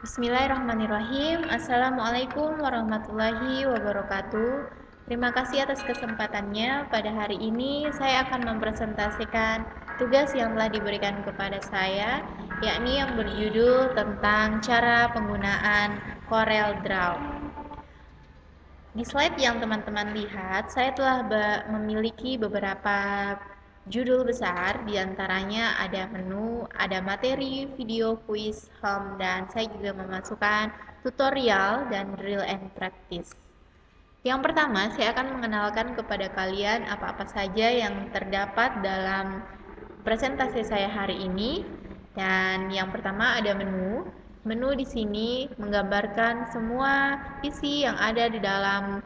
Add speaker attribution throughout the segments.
Speaker 1: Bismillahirrahmanirrahim. Assalamualaikum warahmatullahi wabarakatuh. Terima kasih atas kesempatannya. Pada hari ini saya akan mempresentasikan tugas yang telah diberikan kepada saya, yakni yang berjudul tentang cara penggunaan CorelDRAW. Di slide yang teman-teman lihat, saya telah memiliki beberapa judul besar, diantaranya ada menu, ada materi, video, quiz, home, dan saya juga memasukkan tutorial dan drill and practice. Yang pertama, saya akan mengenalkan kepada kalian apa-apa saja yang terdapat dalam presentasi saya hari ini. Dan yang pertama ada menu. Menu di sini menggambarkan semua isi yang ada di dalam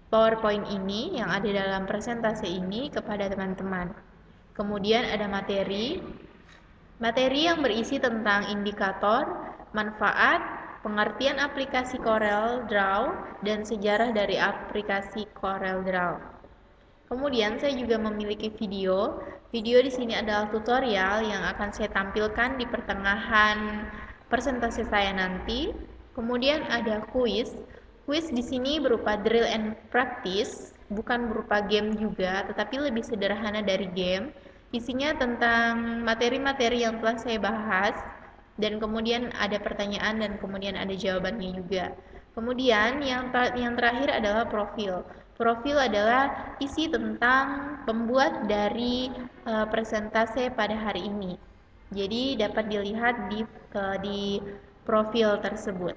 Speaker 1: PowerPoint ini, yang ada dalam presentasi ini kepada teman-teman. Kemudian ada materi. Materi yang berisi tentang indikator, manfaat, pengertian aplikasi CorelDRAW, dan sejarah dari aplikasi CorelDRAW. Kemudian saya juga memiliki video. Video di sini adalah tutorial yang akan saya tampilkan di pertengahan presentasi saya nanti. Kemudian ada quiz. Quiz di sini berupa drill and practice, bukan berupa game juga, tetapi lebih sederhana dari game. Isinya tentang materi-materi yang telah saya bahas, dan kemudian ada pertanyaan dan kemudian ada jawabannya juga. Kemudian yang terakhir adalah profil. Profil adalah isi tentang pembuat dari presentase pada hari ini. Jadi dapat dilihat di profil tersebut.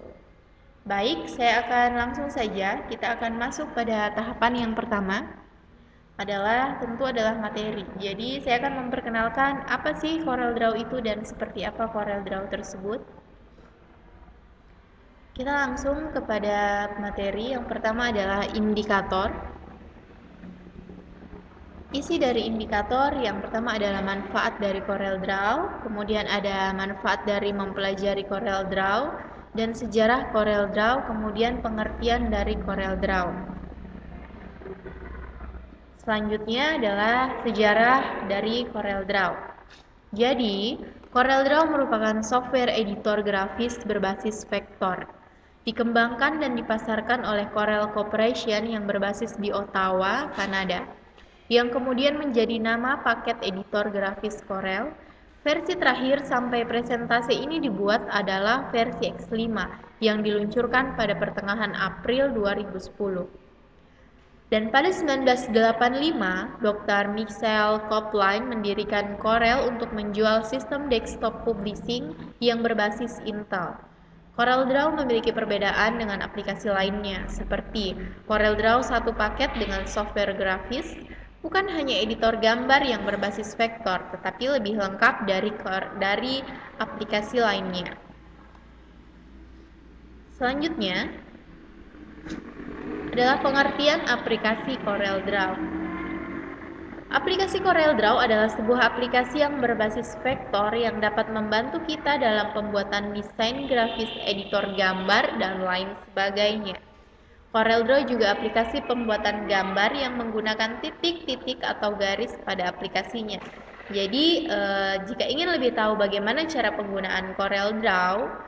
Speaker 1: Baik, saya akan langsung saja. Kita akan masuk pada tahapan yang pertama. Tentu adalah materi. Jadi saya akan memperkenalkan apa sih CorelDRAW itu dan seperti apa CorelDRAW tersebut. Kita langsung kepada materi. Yang pertama adalah indikator. Isi dari indikator yang pertama adalah manfaat dari CorelDRAW, kemudian ada manfaat dari mempelajari CorelDRAW, dan sejarah CorelDRAW, kemudian pengertian dari CorelDRAW. Selanjutnya adalah sejarah dari CorelDRAW. Jadi, CorelDRAW merupakan software editor grafis berbasis vektor. Dikembangkan dan dipasarkan oleh Corel Corporation yang berbasis di Ottawa, Kanada, yang kemudian menjadi nama paket editor grafis Corel. Versi terakhir sampai presentasi ini dibuat adalah versi X5 yang diluncurkan pada pertengahan April 2010. Dan pada 1985, Dr. Michael Kopline mendirikan Corel untuk menjual sistem desktop publishing yang berbasis Intel. CorelDRAW memiliki perbedaan dengan aplikasi lainnya, seperti CorelDRAW satu paket dengan software grafis, bukan hanya editor gambar yang berbasis vektor, tetapi lebih lengkap dari aplikasi lainnya. Selanjutnya adalah pengertian aplikasi CorelDRAW. Aplikasi CorelDRAW adalah sebuah aplikasi yang berbasis vektor yang dapat membantu kita dalam pembuatan desain grafis, editor gambar, dan lain sebagainya. CorelDRAW juga aplikasi pembuatan gambar yang menggunakan titik-titik atau garis pada aplikasinya. Jadi, jika ingin lebih tahu bagaimana cara penggunaan CorelDRAW,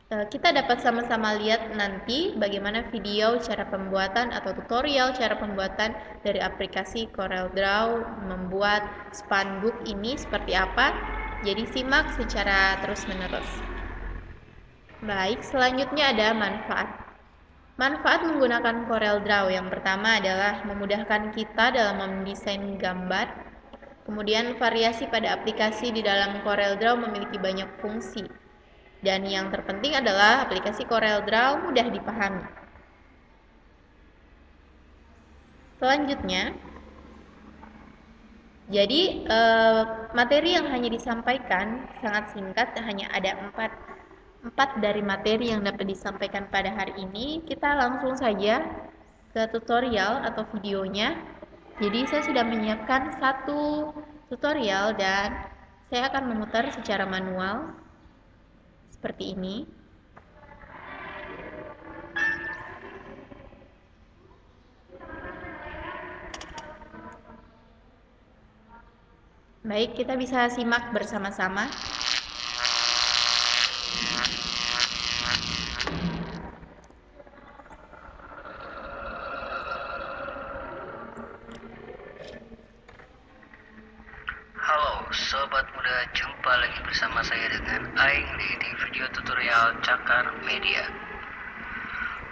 Speaker 1: kita dapat sama-sama lihat nanti bagaimana video cara pembuatan atau tutorial cara pembuatan dari aplikasi CorelDRAW membuat spanduk ini seperti apa. Jadi simak secara terus-menerus. Baik, selanjutnya ada manfaat. Manfaat menggunakan CorelDRAW yang pertama adalah memudahkan kita dalam mendesain gambar. Kemudian variasi pada aplikasi di dalam CorelDRAW memiliki banyak fungsi. Dan yang terpenting adalah aplikasi CorelDRAW mudah dipahami. Selanjutnya, jadi materi yang hanya disampaikan sangat singkat, hanya ada 4 dari materi yang dapat disampaikan pada hari ini. Kita langsung saja ke tutorial atau videonya. Jadi saya sudah menyiapkan satu tutorial dan saya akan memutar secara manual seperti ini. Baik, kita bisa simak bersama-sama.
Speaker 2: dengan Aing di video tutorial Cakar Media.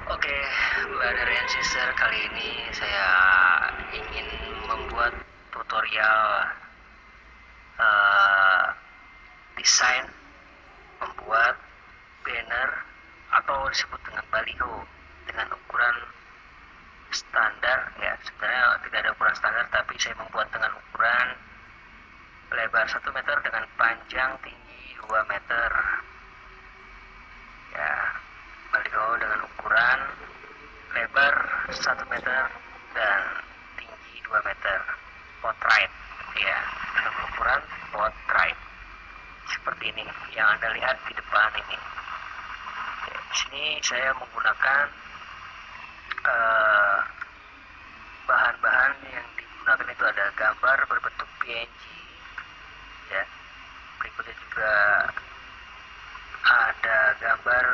Speaker 2: Oke, brother and sister, kali ini saya ingin membuat tutorial desain membuat banner atau disebut dengan baliho dengan ukuran standar ya. Sebenarnya tidak ada ukuran standar, tapi saya membuat dengan ukuran lebar 1 meter dengan panjang tinggi 2 meter ya. Baliho dengan ukuran lebar 1 meter dan tinggi 2 meter, portrait ya, dengan ukuran portrait seperti ini yang Anda lihat di depan ini. Oke, di sini saya menggunakan bahan-bahan yang digunakan itu ada gambar berbentuk PNG ya, berikutnya juga ada gambar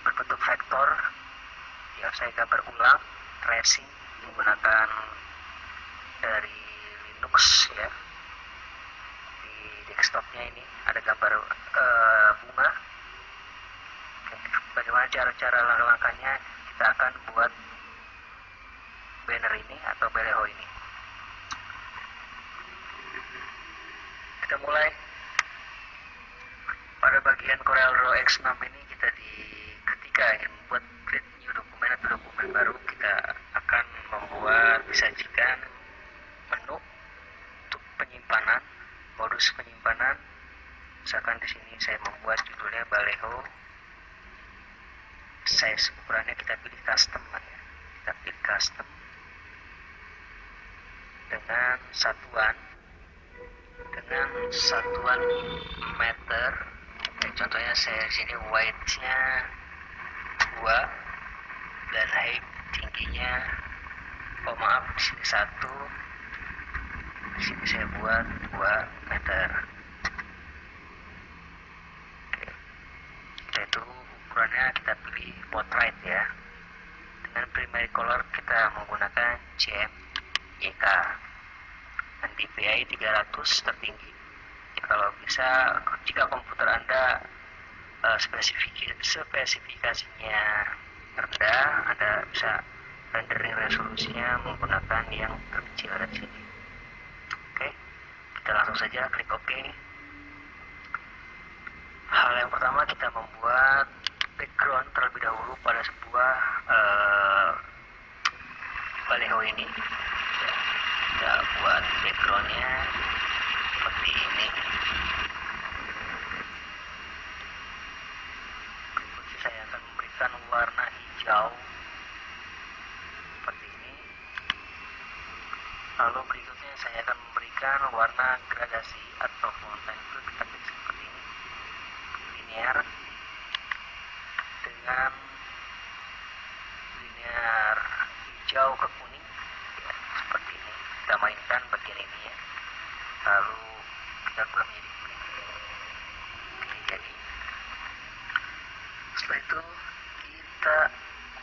Speaker 2: berbentuk vektor yang saya gambar ulang tracing menggunakan dari Linux ya. Di desktopnya ini ada gambar bunga. Bagaimana cara-cara langkah-langkahnya kita akan buat banner ini atau baliho ini. Kita mulai pada bagian CorelDRAW X6 ini. Ketika ingin membuat create new dokumen atau dokumen baru, kita akan membuat disajikan menu untuk penyimpanan, modus penyimpanan. Misalkan di sini saya membuat judulnya baliho, size ukurannya kita pilih custom ya. Kita pilih custom dengan satuan meter. Contohnya saya di sini width-nya 2 dan height tingginya di sini 1, di sini saya buat 2 meter. Oke. Itu ukurannya kita pilih portrait ya. Dengan primary color kita menggunakan CMYK dan DPI 300 tertinggi. Ya, kalau bisa, jika komputer Anda spesifikasinya rendah, Anda bisa rendering resolusinya menggunakan yang terkecil dari sini. Oke, kita langsung saja klik OK. Hal yang pertama, kita membuat background terlebih dahulu pada sebuah baliho ini ya. Kita buat backgroundnya seperti ini. Berikutnya saya akan memberikan warna hijau seperti ini. Lalu berikutnya saya akan memberikan warna gradasi atau fonten, itu kita pilih seperti ini, linear dengan linear hijau ke kuning ya, seperti ini. Kita mainkan bagian ini ya, lalu kita buat menjadi kuning. Oke, jadi setelah itu kita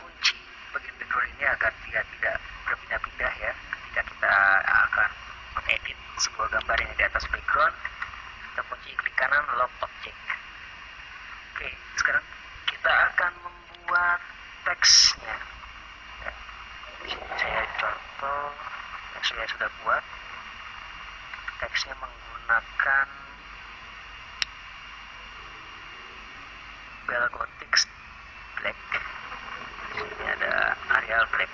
Speaker 2: kunci bagian background ini agar dia tidak berpindah-pindah ya. Ketika kita akan mengedit sebuah gambar yang di atas background, kita kunci klik kanan lock object. Oke, sekarang kita akan membuat teksnya ya. Di sini saya contoh yang saya sudah buat. Teksnya menggunakan Belgotix Black. Di sini ada Arial Black,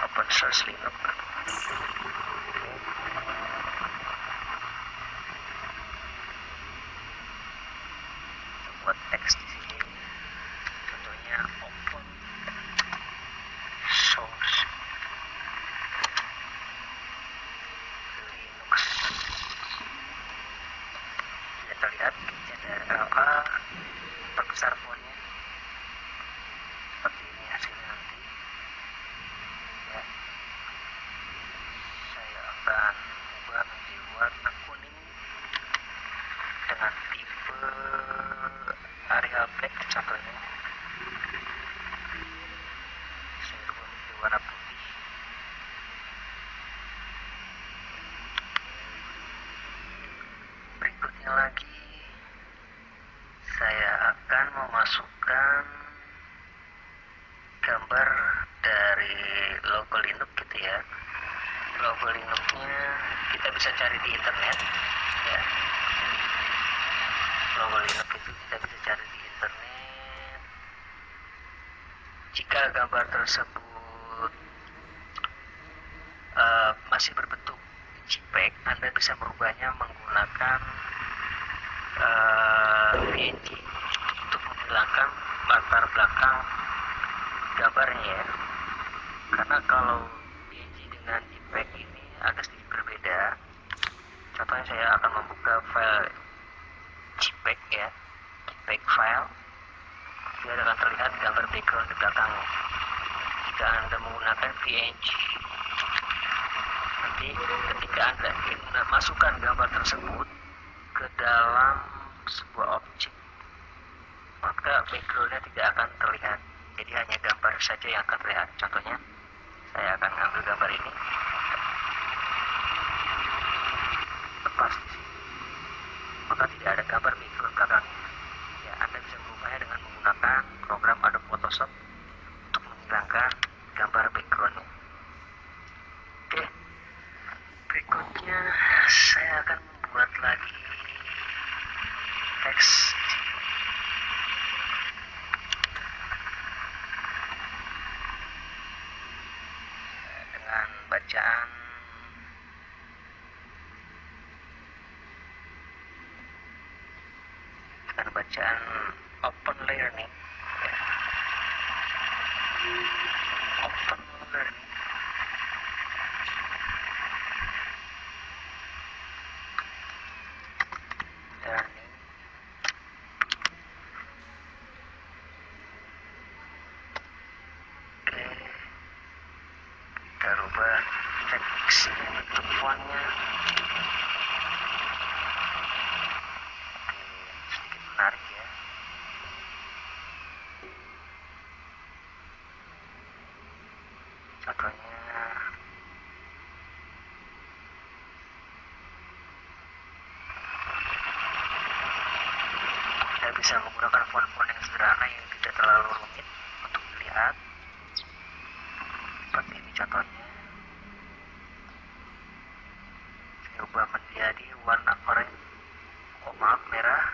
Speaker 2: open source Linux. Buat teks di sini, contohnya open source Linux. Kita lihat ada apa, perbesar fontnya seperti ini hasilnya nanti ya. Saya akan ubah menjadi warna kuning dengan tipe Arial Black contohnya. Saya ubah menjadi warna putih. Berikutnya lagi memasukkan gambar dari logo Linux gitu ya. Logo Linuxnya kita bisa cari di internet ya. Logo Linux itu kita bisa cari di internet. Jika gambar tersebut masih berbentuk JPEG, Anda bisa merubahnya menggunakan PNG untuk menghilangkan latar belakang gambarnya ya. Karena kalau PNG dengan JPEG ini agak sedikit berbeda. Contohnya saya akan membuka file JPEG ya, JPEG file. Dia akan terlihat gambar background di belakangnya. Jika Anda menggunakan PNG, nanti ketika Anda ingin masukkan gambar tersebut ke dalam sebuah objek, maka backgroundnya tidak akan terlihat. Jadi hanya gambar saja yang akan terlihat. Contohnya, saya akan ambil gambar ini, lepas di sini, maka tidak ada gambar background belakangnya. Ya, Anda bisa mengubahnya dengan menggunakan program Adobe Photoshop untuk menghilangkan gambar backgroundnya. Oke, berikutnya saya akan membuat lagi teks dengan bacaan open learning ya. Open learning oke, kita rubah teksnya, bentuk fontnya sedikit menarik ya. Contohnya kita bisa menggunakan font-font yang sederhana yang tidak terlalu rumit untuk dilihat. Seperti ini contohnya. Saya ubah menjadi warna oranye, merah,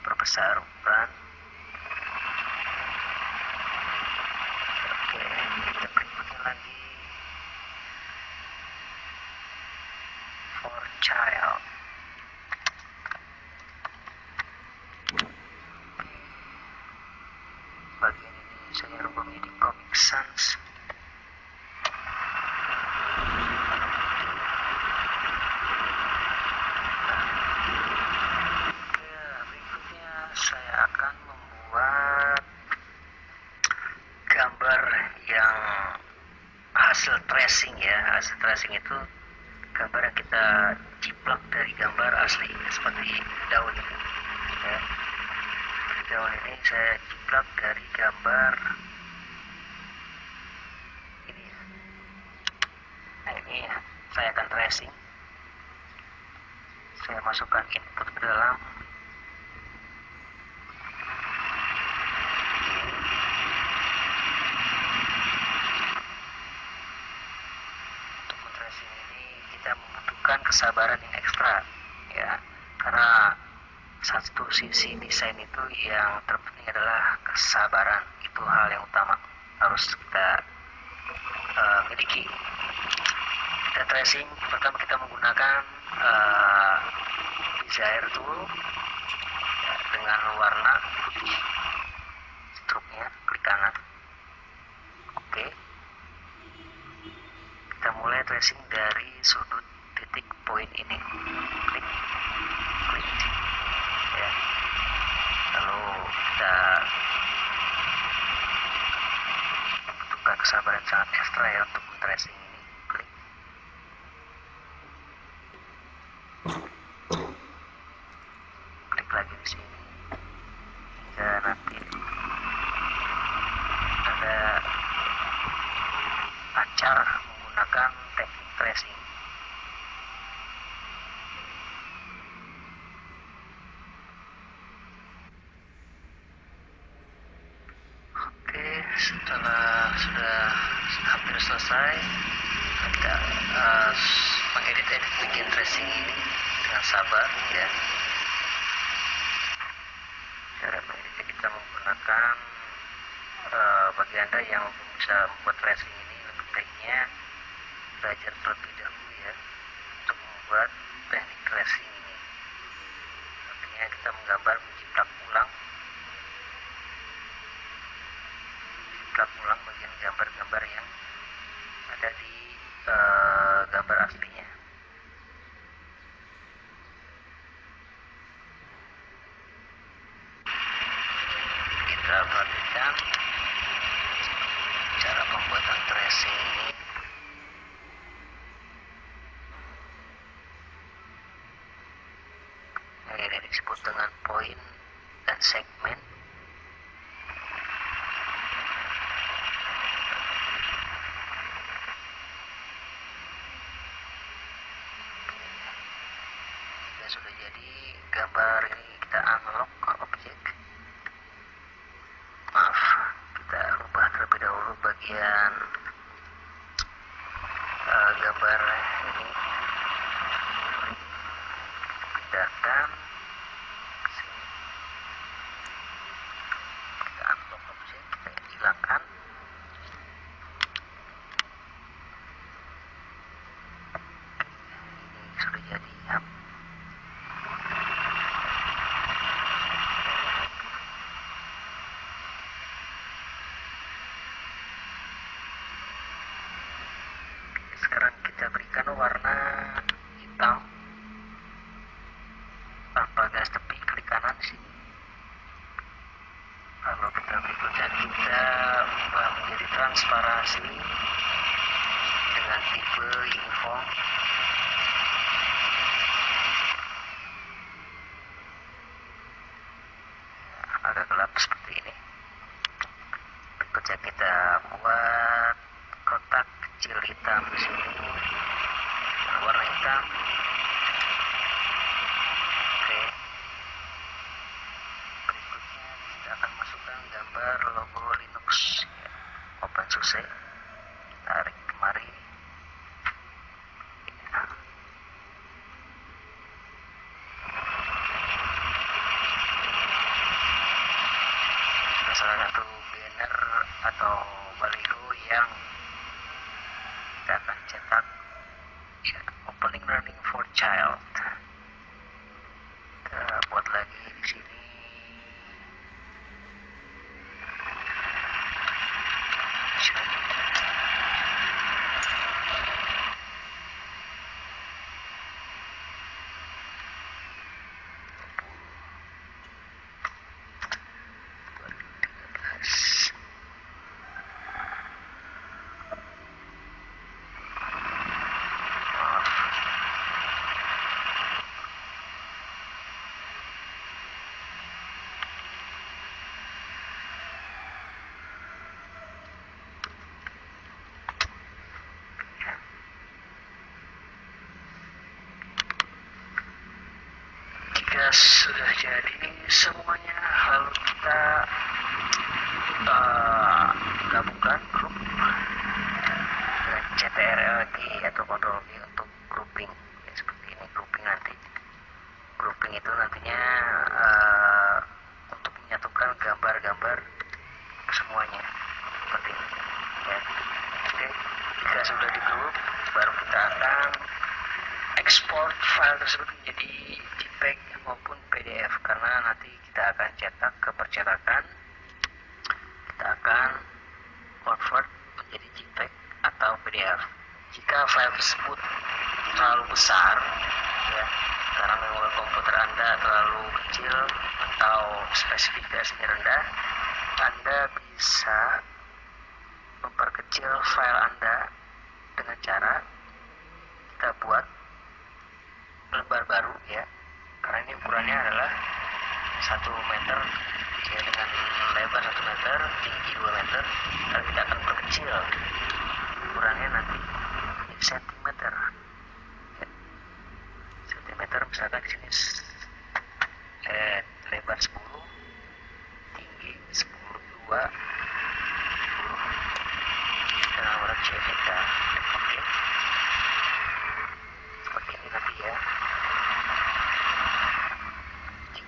Speaker 2: perbesar ukuran. Oke, kita berikutnya lagi for child. Bagian ini saya rubah menjadi Comic Sans. Berikutnya saya akan membuat gambar yang hasil tracing ya. Hasil tracing itu gambar yang kita ciplak dari gambar asli, seperti daun ini ya. Daun ini saya ciplak dari gambar ini ya. Nah, ini saya akan tracing. Saya masukkan input ke dalam kita membutuhkan kesabaran yang ekstra ya, karena satu sisi desain itu yang terpenting adalah kesabaran. Itu hal yang utama harus kita miliki. Kita tracing, pertama kita menggunakan Bezier tool ya, dengan warna putih, struknya klik kanan. Oke, kita mulai tracing dari sudut titik poin ini, klik ya. Lalu kita butuhkan kesabaran sangat ekstra ya untuk tracing ini. Klik lagi di sini hingga nanti ada lancar menggunakan teknik tracing. setelah sudah hampir selesai, kita mengedit bikin tracing ini dengan sabar ya. Cara mengeditnya kita menggunakan bagi Anda yang bisa membuat tracing ini, lebih baiknya belajar terlebih dahulu ya untuk membuat teknik tracing ini. Artinya kita menggambar menjiplak ulang bagian gambar-gambar yang ada di gambar aslinya. Kita perhatikan cara pembuatan tracing ini. Ini disebut dengan poin dan segmen. Jika sudah jadi gambar ini, kita unlock objek. Maaf, kita ubah terlebih dahulu bagian gambar ini. Pindahkan sini. Kita unlock objek, kita hilangkan. Ini sudah jadi ya. Sekarang kita berikan warna hitam tanpa garis tepi, klik kanan di sini. Lalu kita berikutnya kita ubah menjadi transparansi dengan tipe uniform. Agak gelap seperti ini. Berikutnya kita buat kotak kecil hitam di sini, warna hitam. Oke. Berikutnya kita akan masukkan gambar logo Linux ya, OpenSUSE. Tarik kemari. Salah satu banner atau baliho yang kita akan cetak ya, opening learning for child. Kita buat lagi di sini. Jika sudah jadi semuanya, lalu kita gabungkan grup dengan CTRL-G atau Ctrl-G untuk grouping ya, seperti ini. Grouping nanti, grouping itu nantinya untuk menyatukan gambar-gambar semuanya seperti ini ya. Oke, jika sudah di grup, baru kita akan ekspor file tersebut menjadi JPEG maupun PDF, karena nanti kita akan cetak ke percetakan. Kita akan convert menjadi JPEG atau PDF. Jika file tersebut terlalu besar ya, karena memori komputer Anda terlalu kecil atau spesifikasinya rendah, Anda bisa memperkecil file Anda dengan cara kita buat lembar baru ya, karena ini ukurannya adalah 1 meter ya, dengan lebar 1 meter, tinggi 2 meter. Lalu kita akan perkecil ukurannya nanti menjadi sentimeter ya. Sentimeter misalkan di sini lebar 10, tinggi 10, 2,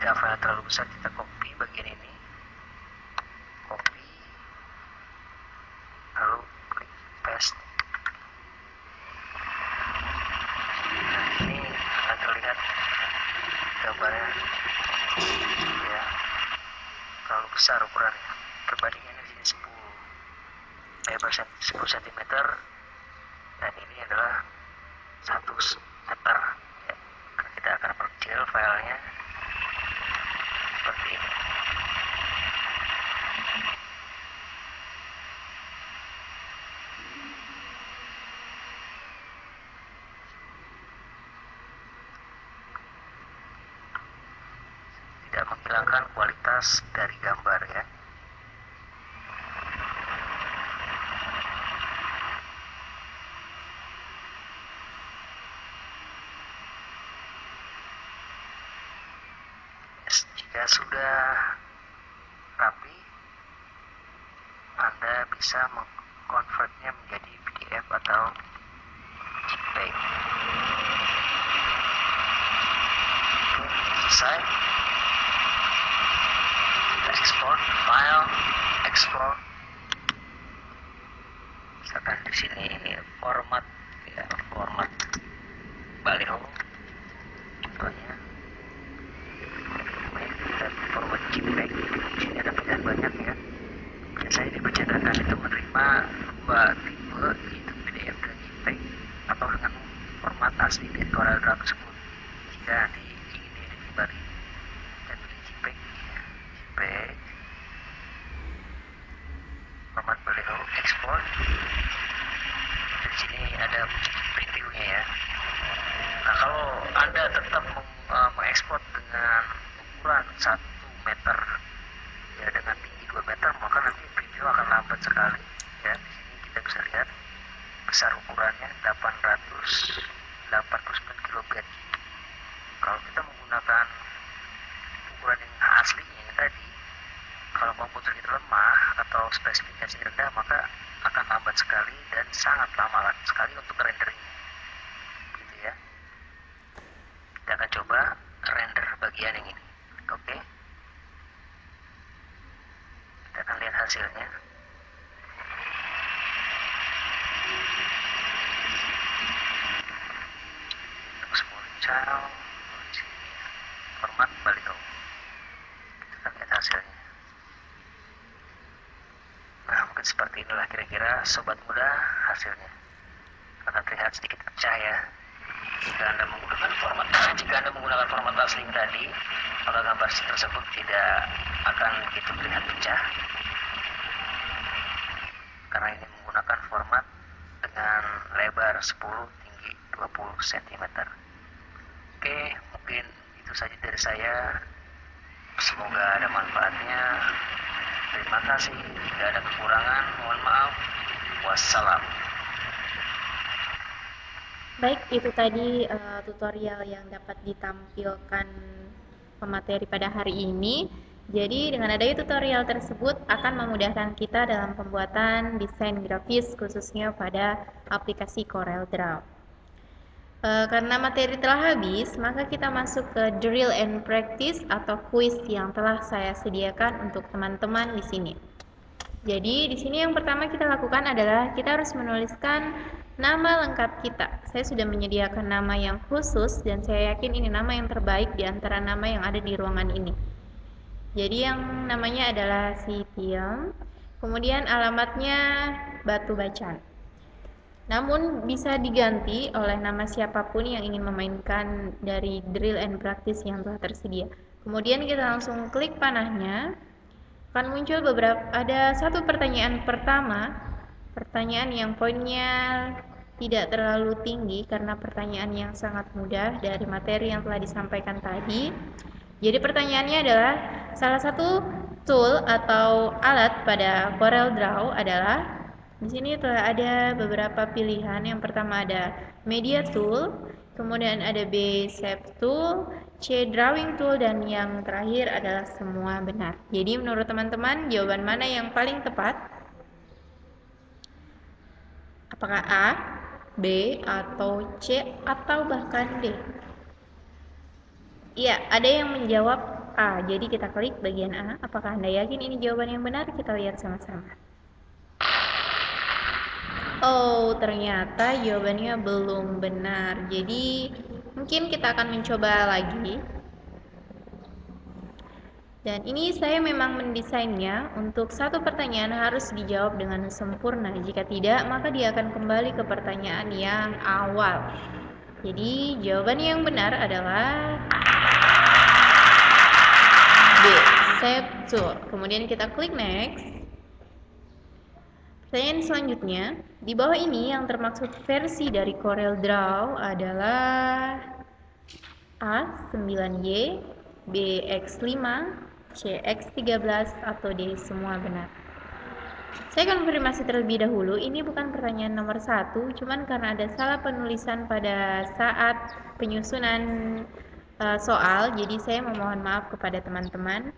Speaker 2: jika file terlalu besar, kita copy bagian ini, copy, lalu klik paste. Nah, ini akan terlihat gambarnya ya terlalu besar ukurannya, perbandingannya di sini 10 lebar 10 cm dan ini adalah 1 meter ya. Kita akan perkecil filenya seperti ini. Tidak menghilangkan kualitas dari gambar ya. Jika sudah rapi, Anda bisa mengkonvertnya menjadi PDF atau JPEG. Selesai. Kita export file, export. Misalkan di sini format ya, format baliho contohnya. Kita format JPEG. Di sini ada pilihan banyak ya. Biasanya di percetakan itu menerima dua tipe, yaitu PDF dan JPEG, atau dengan format asli dari CorelDRAW tersebut. Jika ingin editing kembali, kita pilih JPEG ya. JPEG format baliho, export. Di sini ada previewnya ya. Nah, kalau Anda tetap mengekspor dengan ukuran 1 meter ya, dengan tinggi 2 meter, maka nanti preview akan lambat sekali ya. Di sini kita bisa lihat besar ukurannya 889 kilobit. Kalau kita menggunakan ukuran yang aslinya yang tadi, kalau komputer kita lemah atau spesifikasi rendah, maka akan lambat sekali dan sangat lama sekali untuk renderingnya gitu ya. Kita akan coba render bagian yang ini. Oke, kita akan lihat hasilnya. Small child, format baliho. Kita akan lihat hasilnya. Nah, mungkin seperti inilah kira-kira sobat muda hasilnya. Akan terlihat sedikit pecah ya. Jika Anda menggunakan format asli tadi, maka gambar tersebut tidak akan begitu terlihat pecah. Karena ini menggunakan format dengan lebar 10, tinggi 20 cm. Oke, mungkin itu saja dari saya. Semoga ada manfaatnya. Terima kasih. Jika ada kekurangan, mohon maaf. Wassalam.
Speaker 1: Baik, itu tadi tutorial yang dapat ditampilkan pemateri pada hari ini. Jadi dengan adanya tutorial tersebut akan memudahkan kita dalam pembuatan desain grafis khususnya pada aplikasi CorelDRAW. Karena materi telah habis, maka kita masuk ke drill and practice atau quiz yang telah saya sediakan untuk teman-teman di sini. Jadi di sini yang pertama kita lakukan adalah kita harus menuliskan nama lengkap kita. Saya sudah menyediakan nama yang khusus dan saya yakin ini nama yang terbaik di antara nama yang ada di ruangan ini. Jadi yang namanya adalah Sitiam, kemudian alamatnya Batu Bacan. Namun bisa diganti oleh nama siapapun yang ingin memainkan dari drill and practice yang telah tersedia. Kemudian kita langsung klik panahnya. Akan muncul ada satu pertanyaan pertama, pertanyaan yang poinnya tidak terlalu tinggi karena pertanyaan yang sangat mudah dari materi yang telah disampaikan tadi. Jadi pertanyaannya adalah salah satu tool atau alat pada CorelDRAW adalah, di sini telah ada beberapa pilihan. Yang pertama ada Media Tool, kemudian ada B Shape Tool, C Drawing Tool, dan yang terakhir adalah semua benar. Jadi menurut teman-teman jawaban mana yang paling tepat? Apakah A, B, atau C, atau bahkan D? Iya, ada yang menjawab A. Jadi kita klik bagian A. Apakah Anda yakin ini jawaban yang benar? Kita lihat sama-sama. Oh, ternyata jawabannya belum benar. Jadi mungkin kita akan mencoba lagi. Dan ini saya memang mendesainnya untuk satu pertanyaan harus dijawab dengan sempurna. Jika tidak, maka dia akan kembali ke pertanyaan yang awal. Jadi jawaban yang benar adalah B. Save tool. Kemudian kita klik next. Pertanyaan selanjutnya, di bawah ini yang termaksud versi dari Corel Draw adalah A 9Y, B X5, C X13, atau D semua benar. Saya konfirmasi terlebih dahulu, ini bukan pertanyaan nomor 1, cuman karena ada salah penulisan pada saat penyusunan soal, jadi saya memohon maaf kepada teman-teman.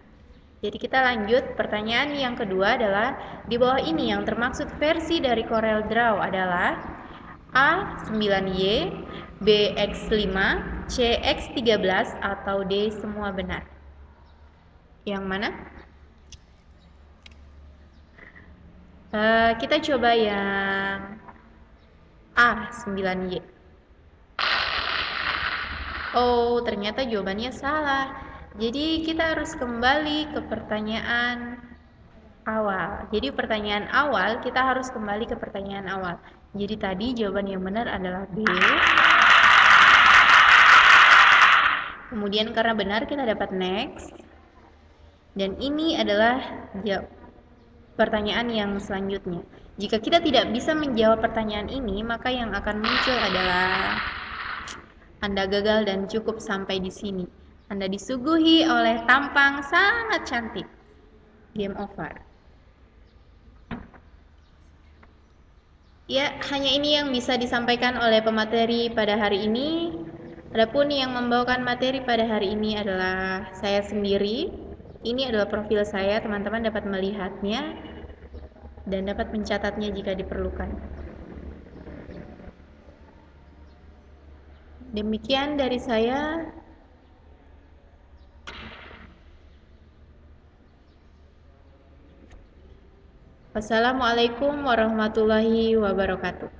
Speaker 1: Jadi kita lanjut, pertanyaan yang kedua adalah di bawah ini yang termaksud versi dari Corel Draw adalah A 9Y, B X5, C X13, atau D semua benar. Yang mana? Kita coba yang A 9Y. Oh, ternyata jawabannya salah. Jadi kita harus kembali ke pertanyaan awal. Jadi pertanyaan awal kita harus kembali ke pertanyaan awal. Jadi tadi jawaban yang benar adalah B. Kemudian karena benar kita dapat next. Dan ini adalah pertanyaan yang selanjutnya. Jika kita tidak bisa menjawab pertanyaan ini, maka yang akan muncul adalah Anda gagal dan cukup sampai di sini. Anda disuguhi oleh tampang sangat cantik. Game over. Ya, hanya ini yang bisa disampaikan oleh pemateri pada hari ini. Adapun yang membawakan materi pada hari ini adalah saya sendiri. Ini adalah profil saya, teman-teman dapat melihatnya dan dapat mencatatnya jika diperlukan. Demikian dari saya. Wassalamualaikum warahmatullahi wabarakatuh.